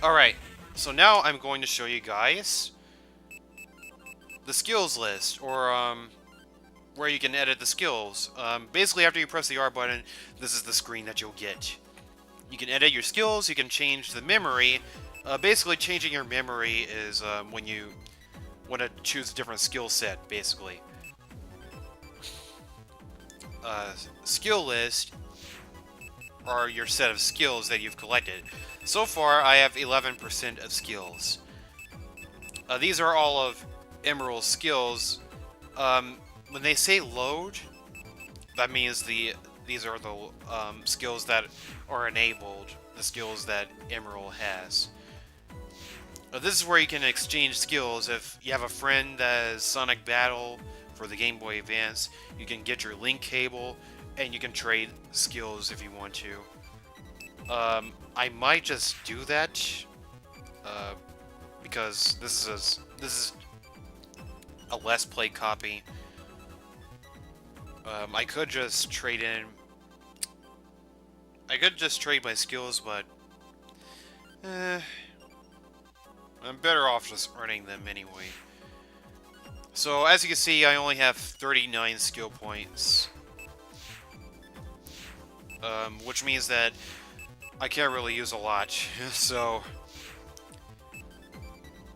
Alright, so now I'm going to show you guys the skills list, or where you can edit the skills. Basically, after you press the R button, this is the screen that you'll get. You can edit your skills, you can change the memory. Basically, changing your memory is when you want to choose a different skill set, basically. Skill list are your set of skills that you've collected. So far, I have 11% of skills. These are all of Emerald's skills. When they say load, that means these are the skills that are enabled, the skills that Emerald has. This is where you can exchange skills. If you have a friend that has Sonic Battle for the Game Boy Advance, you can get your link cable, and you can trade skills if you want to. I might just do that because this is a Let's Play copy. I could just trade in. I could just trade my skills, but I'm better off just earning them anyway. So as you can see, I only have 39 skill points, which means that I can't really use a lot. So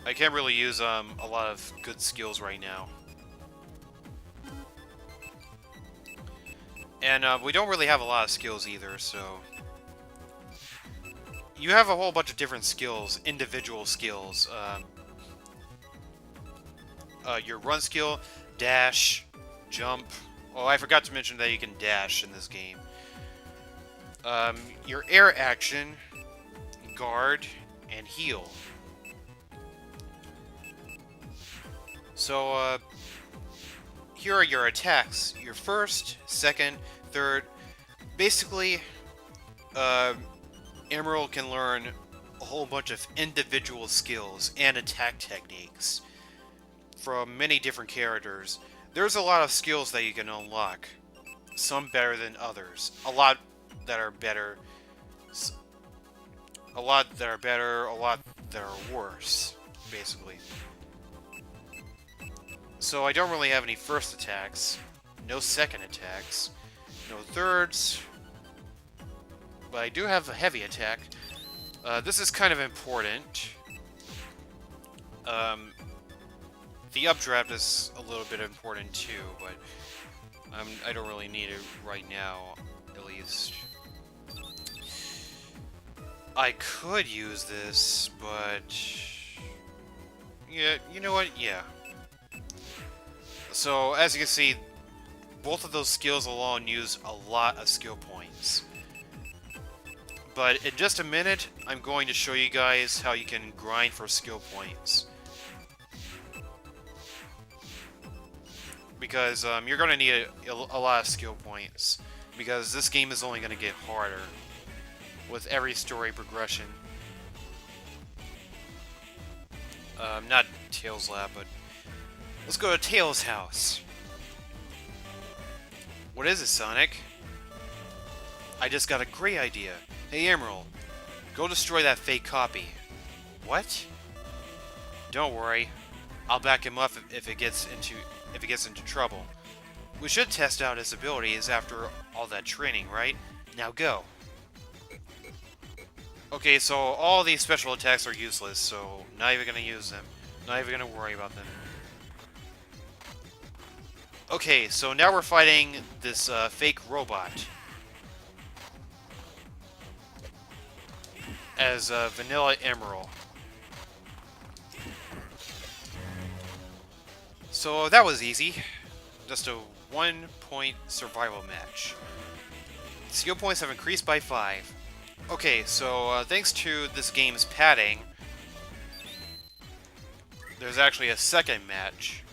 I can't really use a lot of good skills right now. And we don't really have a lot of skills either, so you have a whole bunch of different skills, individual skills. Your run skill, dash, jump. Oh, I forgot to mention that you can dash in this game. Your air action, guard, and heal. So, here are your attacks. Your first, second, third. Basically, Emerald can learn a whole bunch of individual skills and attack techniques from many different characters. There's a lot of skills that you can unlock. Some better than others. A lot that are better. A lot that are better, a lot that are worse, basically. So I don't really have any first attacks, no second attacks, no thirds, but I do have a heavy attack. This is kind of important. The updraft is a little bit important too, but I don't really need it right now, at least. I could use this, but yeah, you know what? Yeah. So, as you can see, both of those skills alone use a lot of skill points. But in just a minute, I'm going to show you guys how you can grind for skill points. Because you're going to need a lot of skill points. Because this game is only going to get harder with every story progression. Not Tails Lab, but let's go to Tails' house. What is it, Sonic? I just got a great idea. Hey, Emerl, go destroy that fake copy. What? Don't worry, I'll back him up if it gets into trouble. We should test out his abilities after all that training, right? Now go. Okay, so all these special attacks are useless, so not even gonna use them. Not even gonna worry about them. Okay, so now we're fighting this fake robot as Vanilla Emerl. So that was easy. Just a 1-point survival match. Skill points have increased by 5. Okay, so thanks to this game's padding, there's actually a second match.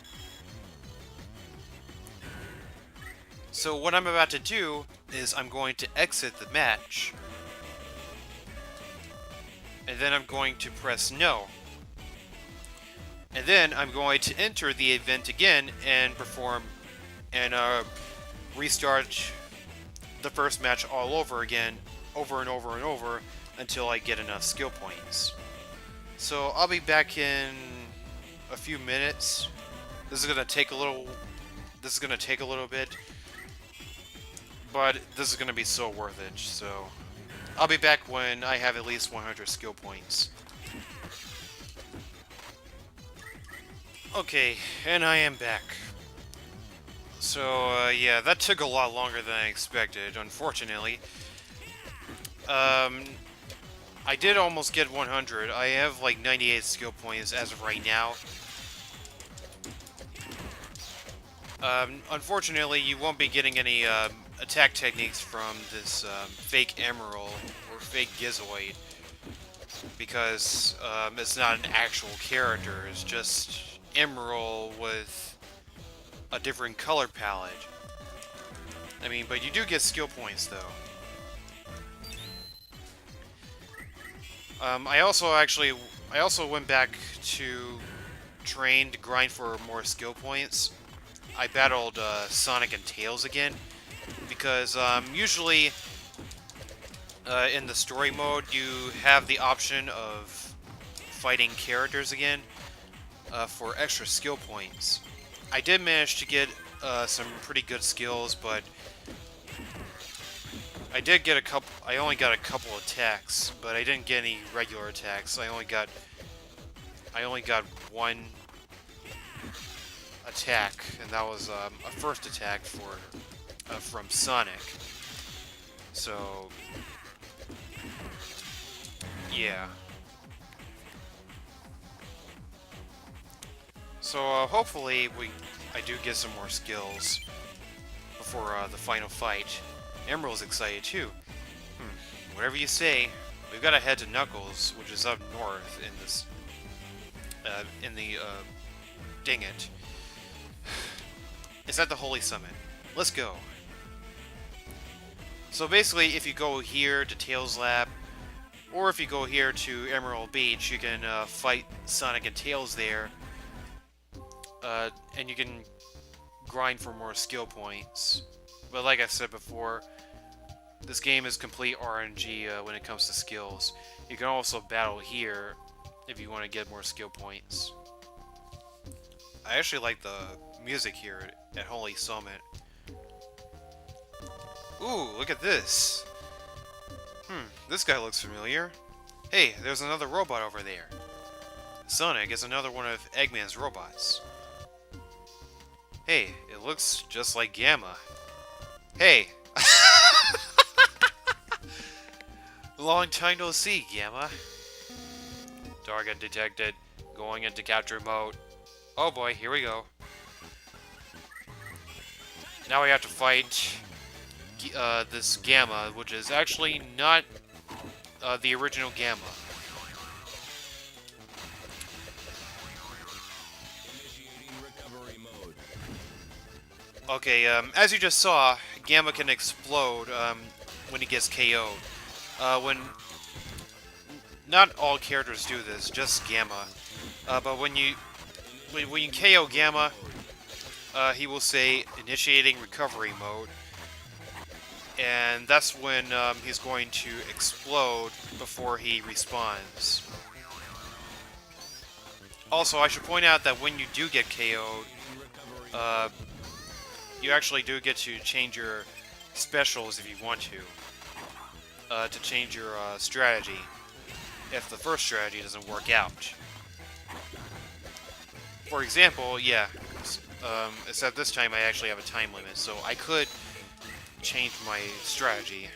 So what I'm about to do is I'm going to exit the match. And then I'm going to press no. And then I'm going to enter the event again and perform and restart the first match all over again, over and over and over, until I get enough skill points. So I'll be back in a few minutes. This is gonna take a little. This is gonna take a little bit, but this is gonna be so worth it. So I'll be back when I have at least 100 skill points. Okay, and I am back. So yeah, that took a lot longer than I expected. Unfortunately, um, I did almost get 100. I have like 98 skill points as of right now. Unfortunately, you won't be getting any attack techniques from this fake Emerl or fake Gizoid because it's not an actual character. It's just Emerl with a different color palette. I mean, but you do get skill points though. I also went back to train to grind for more skill points. I battled Sonic and Tails again because usually in the story mode you have the option of fighting characters again for extra skill points. I did manage to get some pretty good skills, but I did get a couple. I only got a couple attacks, but I didn't get any regular attacks. I only got one attack, and that was a first attack from Sonic. So yeah. So hopefully I do get some more skills before the final fight. Emerald's excited too. Whatever you say, we've got to head to Knuckles, which is up north in this in the dang it. It's at the Holy Summit. Let's go. So basically, if you go here to Tails Lab, or if you go here to Emerald Beach, you can fight Sonic and Tails there, and you can grind for more skill points. But like I said before, this game is complete RNG when it comes to skills. You can also battle here if you want to get more skill points. I actually like the music here at Holy Summit. Ooh, look at this. This guy looks familiar. Hey, there's another robot over there. Sonic is another one of Eggman's robots. Hey, it looks just like Gamma. Hey! Long time no see, Gamma. Target detected. Going into capture mode. Oh boy, here we go. Now we have to fight this Gamma, which is actually not the original Gamma. Okay, as you just saw, Gamma can explode when he gets KO'd. Not all characters do this, just Gamma. But when you KO Gamma, he will say initiating recovery mode, and that's when he's going to explode before he respawns. Also, I should point out that when you do get KO'd, you actually do get to change your specials if you want to change your strategy if the first strategy doesn't work out. For example, yeah, except this time I actually have a time limit, so I could change my strategy.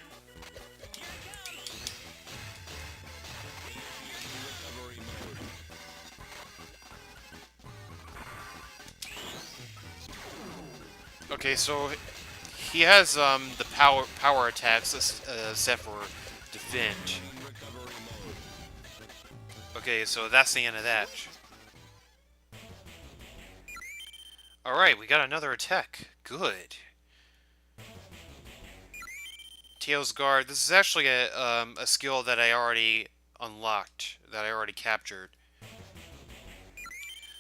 Okay, so he has the power attacks set for defend. Okay, so that's the end of that. Alright, we got another attack. Good. Tails Guard. This is actually a skill that I already unlocked, that I already captured.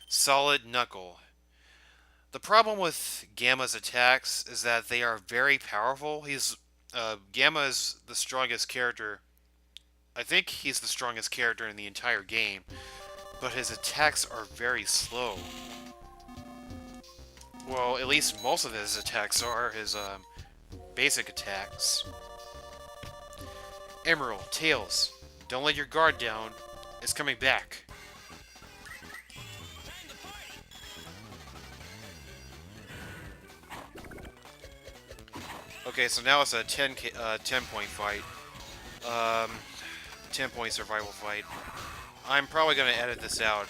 Solid Knuckle. The problem with Gamma's attacks is that they are very powerful. Gamma is the strongest character I think he's the strongest character in the entire game, but his attacks are very slow. Well, at least most of his attacks are his basic attacks. Emerl, Tails, don't let your guard down. It's coming back. Okay, so now it's a 10 point fight. 10 point survival fight. I'm probably going to edit this out.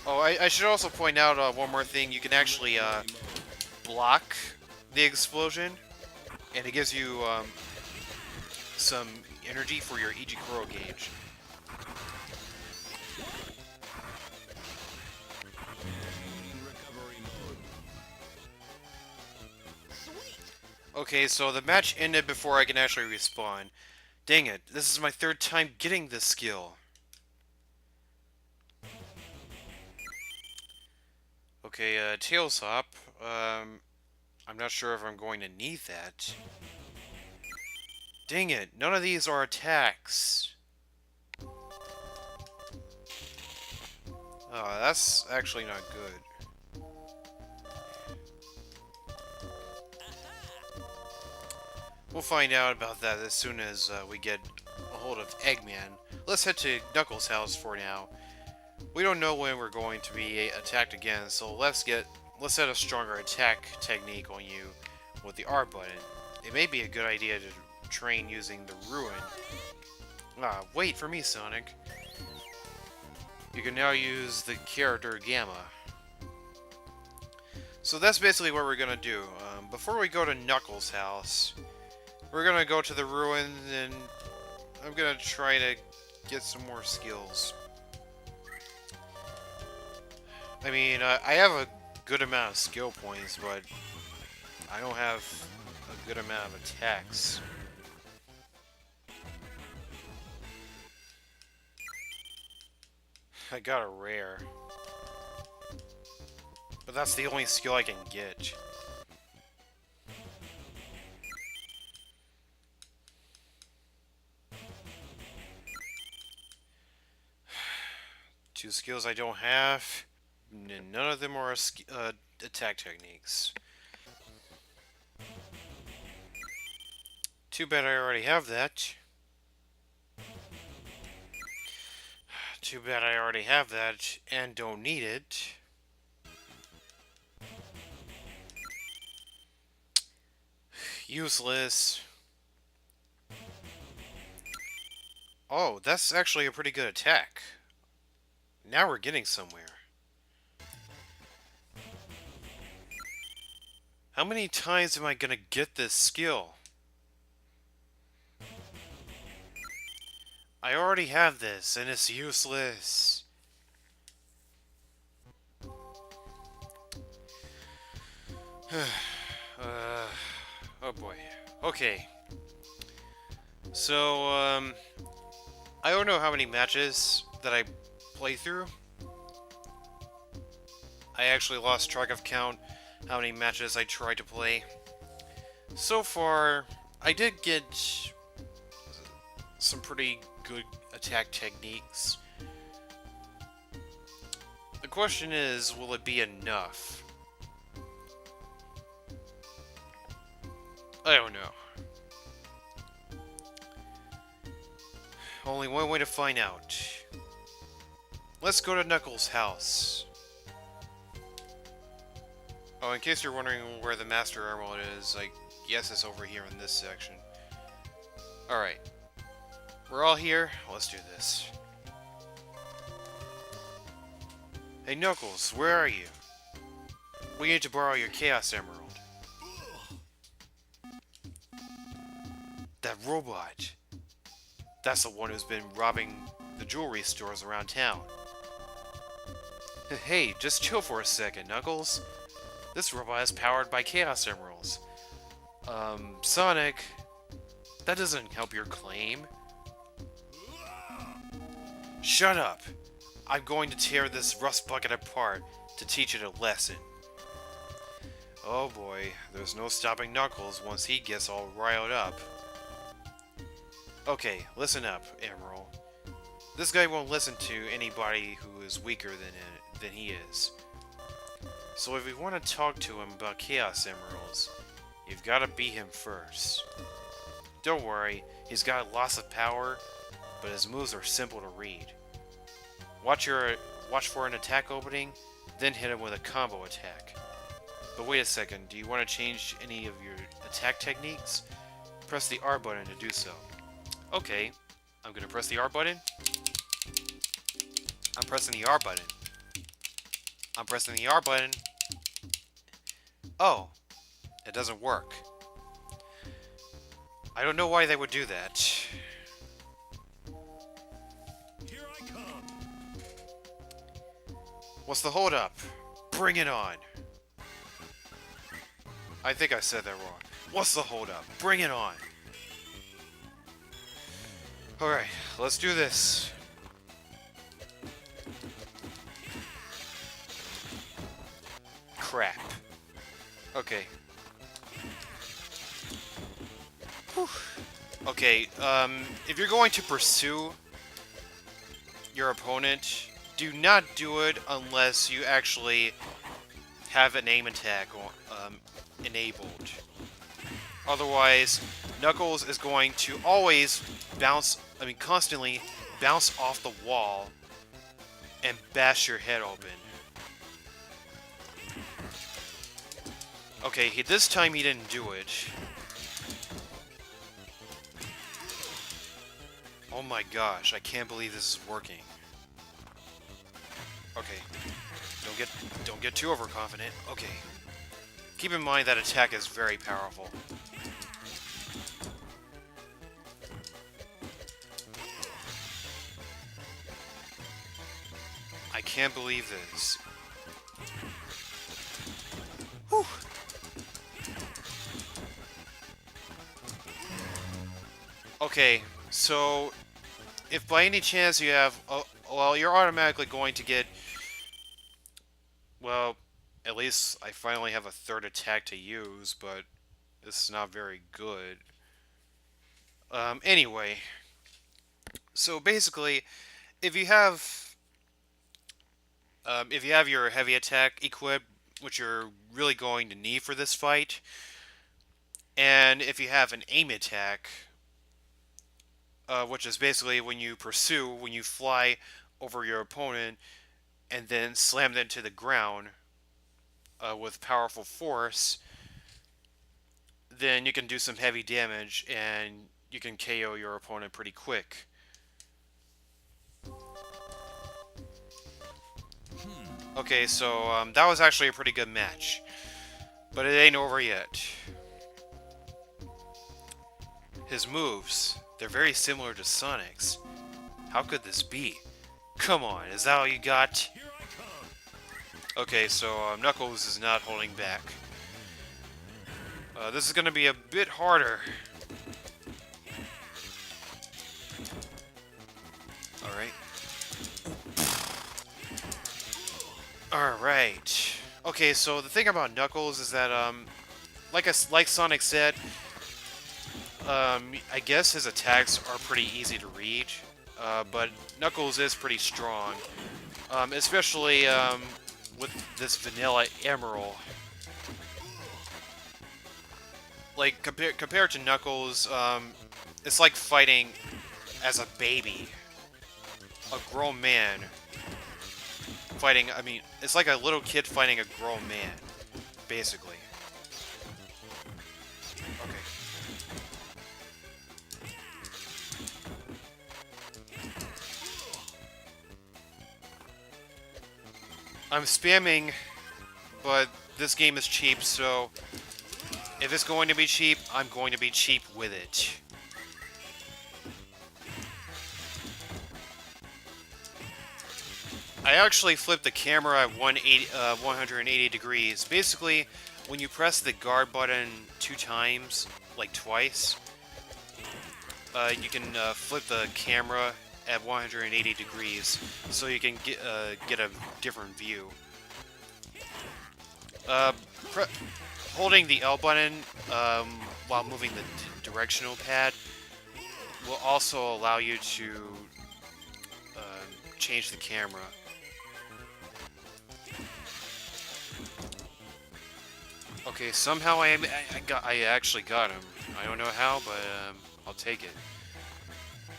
Oh, I should also point out one more thing. You can actually block the explosion, and it gives you some energy for your Ichikuro gauge. Okay, so the match ended before I can actually respawn. Dang it, this is my third time getting this skill. Okay, Tails Hop. I'm not sure if I'm going to need that. Dang it, none of these are attacks. Oh, that's actually not good. We'll find out about that as soon as we get a hold of Eggman. Let's head to Knuckles' house for now. We don't know when we're going to be attacked again, so let's set a stronger attack technique on you with the R button. It may be a good idea to train using the Ruin. Ah, wait for me, Sonic. You can now use the character Gamma. So that's basically what we're gonna do. Before we go to Knuckles' house, we're gonna go to the Ruin, and I'm gonna try to get some more skills. I mean, I have a good amount of skill points, but I don't have a good amount of attacks. I got a rare. But that's the only skill I can get. Two skills I don't have. None of them are attack techniques. Too bad I already have that. Too bad I already have that and don't need it. Useless. Oh, that's actually a pretty good attack. Now we're getting somewhere. How many times am I gonna get this skill? I already have this, and it's useless. Oh boy. Okay. So, I don't know how many matches that I play through. I actually lost track of count how many matches I tried to play. So far, I did get some pretty good attack techniques. The question is, will it be enough? I don't know. Only one way to find out. Let's go to Knuckles' house. Oh, in case you're wondering where the Master Emerald is, I guess it's over here in this section. Alright. We're all here. Let's do this. Hey Knuckles, where are you? We need to borrow your Chaos Emerald. That robot. That's the one who's been robbing the jewelry stores around town. Hey, just chill for a second, Knuckles. This robot is powered by Chaos Emeralds. Sonic, that doesn't help your claim. Shut up! I'm going to tear this rust bucket apart to teach it a lesson. Oh boy, there's no stopping Knuckles once he gets all riled up. Okay, listen up, Emerl. This guy won't listen to anybody who is weaker than he is. So if we want to talk to him about Chaos Emeralds, you've got to beat him first. Don't worry, he's got lots of power, but his moves are simple to read. Watch for an attack opening, then hit him with a combo attack. But wait a second, do you want to change any of your attack techniques? Press the R button to do so. Okay, I'm gonna press the R button. I'm pressing the R button. I'm pressing the R button. Oh, it doesn't work. I don't know why they would do that. Here I come. What's the holdup? Bring it on. I think I said that wrong. What's the holdup? Bring it on. Alright, let's do this. Crap. Okay. Whew. Okay, if you're going to pursue your opponent, do not do it unless you actually have an aim attack enabled. Otherwise, Knuckles is going to always constantly bounce off the wall and bash your head open. Okay, this time he didn't do it. Oh my gosh, I can't believe this is working. Okay, don't get too overconfident. Okay. Keep in mind that attack is very powerful. I can't believe this. Whew. Okay, so if by any chance you have, well, you're automatically going to get, well, at least I finally have a third attack to use, but this is not very good. Anyway, so basically, if you have your heavy attack equipped, which you're really going to need for this fight, and if you have an aim attack, which is basically when you fly over your opponent and then slam them to the ground with powerful force, then you can do some heavy damage and you can KO your opponent pretty quick. Okay, so that was actually a pretty good match, but it ain't over yet. His moves, they're very similar to Sonic's. How could this be? Come on, is that all you got? Okay, so Knuckles is not holding back. This is going to be a bit harder. Alright. Alright. Okay, so the thing about Knuckles is that, like Sonic said, I guess his attacks are pretty easy to read, but Knuckles is pretty strong, especially with this vanilla Emerl. Like, compared to Knuckles, it's like fighting as a baby. A grown man fighting, it's like a little kid fighting a grown man, basically. Okay. I'm spamming, but this game is cheap, so if it's going to be cheap, I'm going to be cheap with it. I actually flipped the camera at 180 degrees. Basically, when you press the guard button 2 times, like twice, you can flip the camera at 180 degrees, so you can get a different view. Holding the L button while moving the directional pad will also allow you to change the camera. Okay, somehow I actually got him. I don't know how, but I'll take it.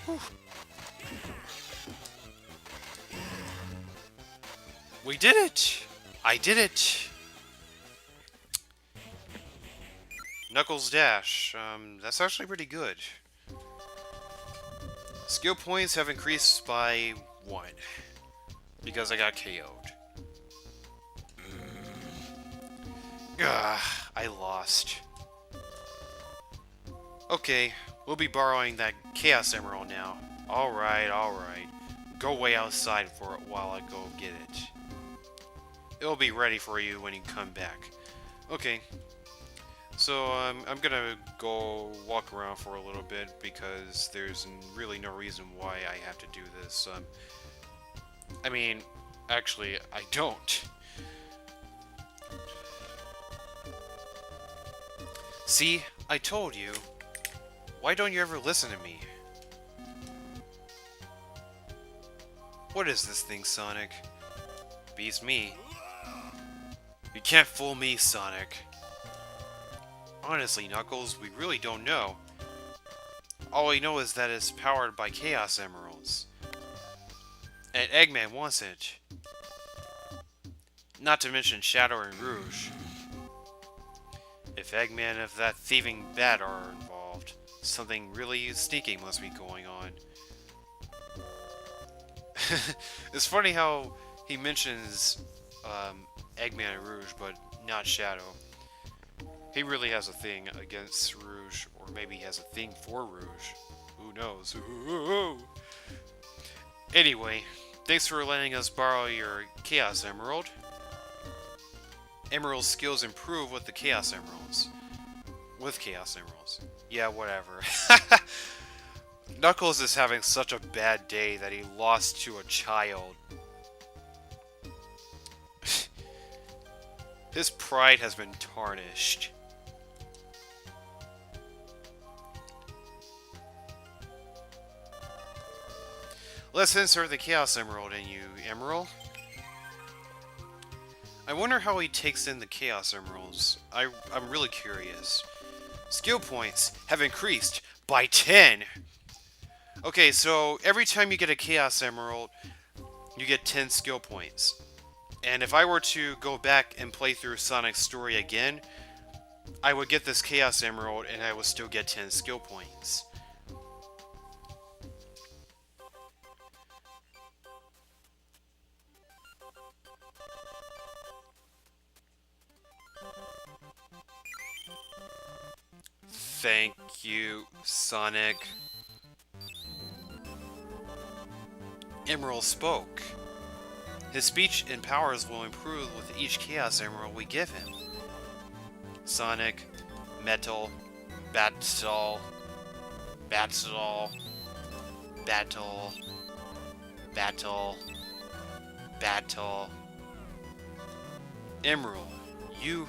Whew. We did it! I did it! Knuckles Dash. That's actually pretty good. Skill points have increased by 1. Because I got KO'd. I lost. Okay, we'll be borrowing that Chaos Emerald now. Alright, alright. Go way outside for it while I go get it. It'll be ready for you when you come back. Okay. So, I'm gonna go walk around for a little bit because there's really no reason why I have to do this. I mean, actually, I don't. See, I told you. Why don't you ever listen to me? What is this thing, Sonic? Beats me. You can't fool me, Sonic. Honestly, Knuckles, we really don't know. All we know is that it's powered by Chaos Emeralds. And Eggman wants it. Not to mention Shadow and Rouge. If Eggman and that thieving bat are involved, something really sneaky must be going on. It's funny how he mentions Eggman and Rouge, but not Shadow. He really has a thing against Rouge, or maybe he has a thing for Rouge. Who knows? Anyway, thanks for letting us borrow your Chaos Emerald. Emerald's skills improve with the Chaos Emeralds. With Chaos Emeralds. Yeah, whatever. Knuckles is having such a bad day that he lost to a child. His pride has been tarnished. Let's insert the Chaos Emerald in you, Emerl. I wonder how he takes in the Chaos Emeralds. I'm really curious. Skill points have increased by 10! Okay, so every time you get a Chaos Emerald, you get 10 skill points. And if I were to go back and play through Sonic's story again, I would get this Chaos Emerald and I would still get 10 skill points. Thank you, Sonic. Emerl spoke. His speech and powers will improve with each Chaos Emerald we give him. Sonic, Metal, Battle, Battle, Battle, Battle, Battle. Emerl, you...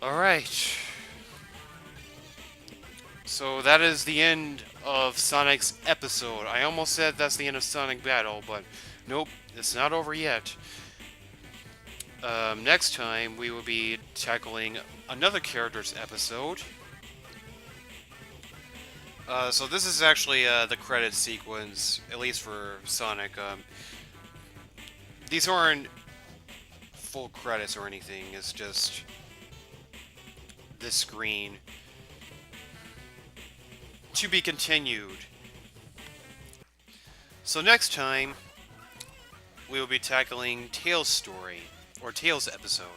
Alright. So that is the end of Sonic's episode. I almost said that's the end of Sonic Battle, but nope, it's not over yet. Next time, we will be tackling another character's episode. So this is actually the credit sequence, at least for Sonic. These aren't full credits or anything, it's just this screen. To be continued. So next time, we will be tackling Tails' story, or Tails' episode.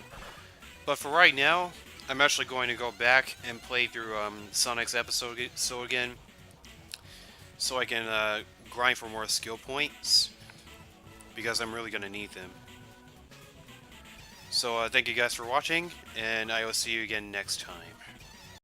But for right now, I'm actually going to go back and play through Sonic's episode again, so I can grind for more skill points, because I'm really going to need them. So thank you guys for watching, and I will see you again next time.